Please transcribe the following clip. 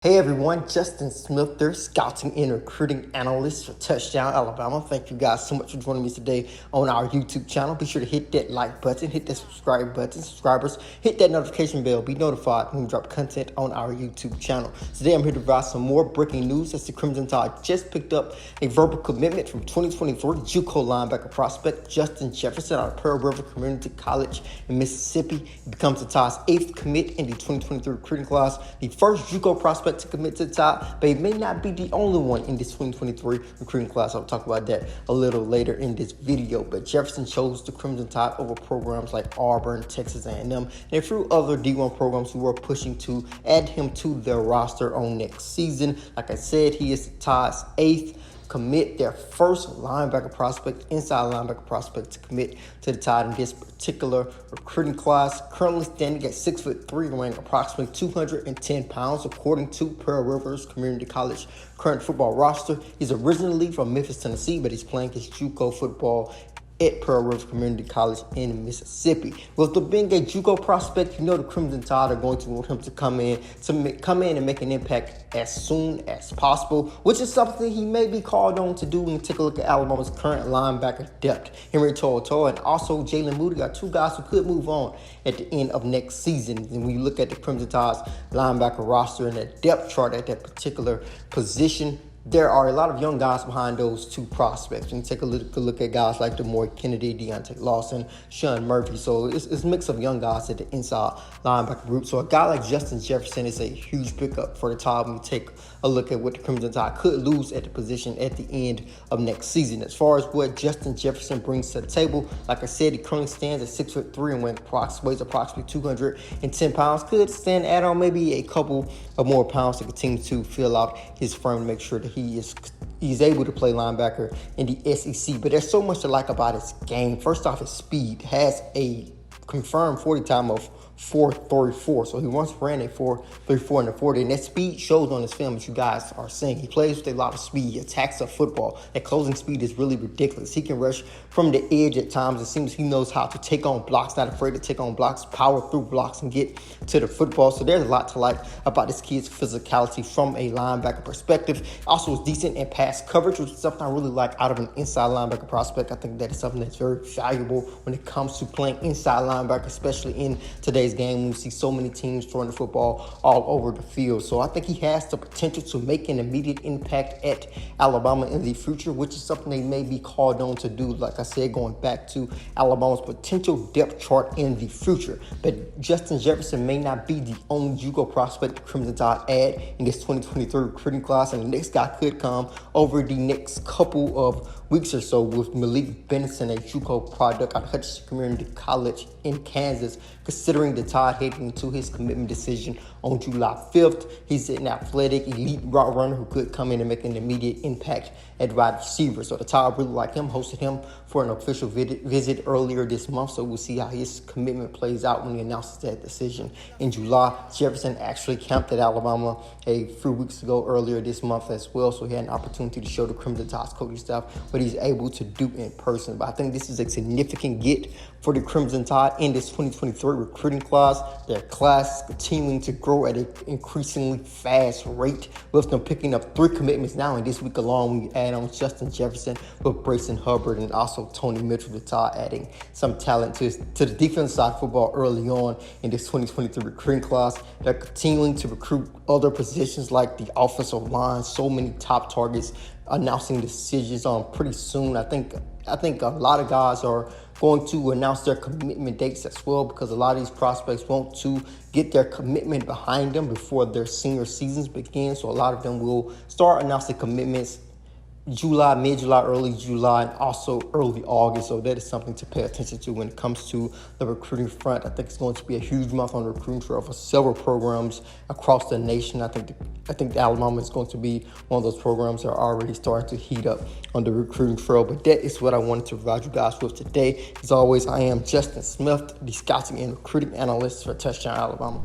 Hey everyone, Justin Smith there, scouting and recruiting analyst for Touchdown Alabama. Thank you guys so much for joining me today on our YouTube channel. Be sure to hit that like button, hit that subscribe button. Subscribers, hit that notification bell. Be notified when we drop content on our YouTube channel. Today I'm here to provide some more breaking news as the Crimson Tide just picked up a verbal commitment from 2024 JUCO linebacker prospect Justin Jefferson out of Pearl River Community College in Mississippi. He becomes the Tide's 8th commit in the 2023 recruiting class, the first JUCO prospect to commit to the Tide, but he may not be the only one in this 2023 recruiting class. I'll talk about that a little later in this video. But Jefferson chose the Crimson Tide over programs like Auburn, Texas A&M, and a few other D1 programs who were pushing to add him to their roster on next season. Like I said, he is the Tide's 8th commit, their first linebacker prospect, inside linebacker prospect to commit to the Tide in this particular recruiting class. Currently standing at 6'3", weighing approximately 210 pounds, according to Pearl Rivers Community College current football roster. He's originally from Memphis, Tennessee, but he's playing his JUCO football at Pearl River Community College in Mississippi. With the being a JUCO prospect, you know the Crimson Tide are going to want him to come in and make an impact as soon as possible, which is something he may be called on to do when you take a look at Alabama's current linebacker depth. Henry To'oTo'o and also Jalen Moody are two guys who could move on at the end of next season. And when you look at the Crimson Tide's linebacker roster and the depth chart at that particular position, there are a lot of young guys behind those two prospects. And take a look at guys like DeMoy Kennedy, Deontay Lawson, Sean Murphy. So it's a mix of young guys at the inside linebacker group. So a guy like Justin Jefferson is a huge pickup for the Tide when we take a look at what the Crimson Tide could lose at the position at the end of next season. As far as what Justin Jefferson brings to the table, like I said, he currently stands at 6'3" and weighs approximately 210 pounds. Could stand add on maybe a couple of more pounds to continue to fill out his frame to make sure that he's able to play linebacker in the SEC. But there's so much to like about his game. First off, his speed has a confirmed 40 time of 4.34. So he once ran a 4.34 in the 40, and that speed shows on his film, as you guys are seeing. He plays with a lot of speed. He attacks the football. That closing speed is really ridiculous. He can rush from the edge at times. It seems he knows how to take on blocks, not afraid to take on blocks, power through blocks, and get to the football. So there's a lot to like about this kid's physicality from a linebacker perspective. Also, is decent in pass coverage, which is something I really like out of an inside linebacker prospect. I think that is something that's very valuable when it comes to playing inside linebacker, especially in today's game. We see so many teams throwing the football all over the field. So I think he has the potential to make an immediate impact at Alabama in the future, which is something they may be called on to do, like I said, going back to Alabama's potential depth chart in the future. But Justin Jefferson may not be the only JUCO prospect the Crimson Tide add in this 2023 recruiting class, and the next guy could come over the next couple of weeks or so with Malik Benson, a JUCO product out of Jefferson Community College in Kansas, considering the Tide heading into his commitment decision on July 5th. He's an athletic, elite route runner who could come in and make an immediate impact at wide receiver. So the Tide really like him, hosted him for an official visit earlier this month. So we'll see how his commitment plays out when he announces that decision in July. Jefferson actually camped at Alabama a few weeks ago earlier this month as well. So he had an opportunity to show the Crimson Tide's coaching staff what he's able to do in person. But I think this is a significant get for the Crimson Tide in this 2023 recruiting class. Their class is continuing to grow at an increasingly fast rate, with them picking up 3 commitments now in this week alone. We add on Justin Jefferson with Brayson Hubbard and also Tony Mitchell. The Tide adding some talent to the defensive side of football early on in this 2023 recruiting class. They're continuing to recruit other positions like the offensive line. So many top targets announcing decisions on pretty soon. I think a lot of guys are going to announce their commitment dates as well, because a lot of these prospects want to get their commitment behind them before their senior seasons begin. So a lot of them will start announcing commitments July, mid-July, early July, and also early August. So that is something to pay attention to when it comes to the recruiting front. I think it's going to be a huge month on the recruiting trail for several programs across the nation. I think Alabama is going to be one of those programs that are already starting to heat up on the recruiting trail. But that is what I wanted to provide you guys with today. As always, I am Justin Smith, the scouting and recruiting analyst for Touchdown Alabama.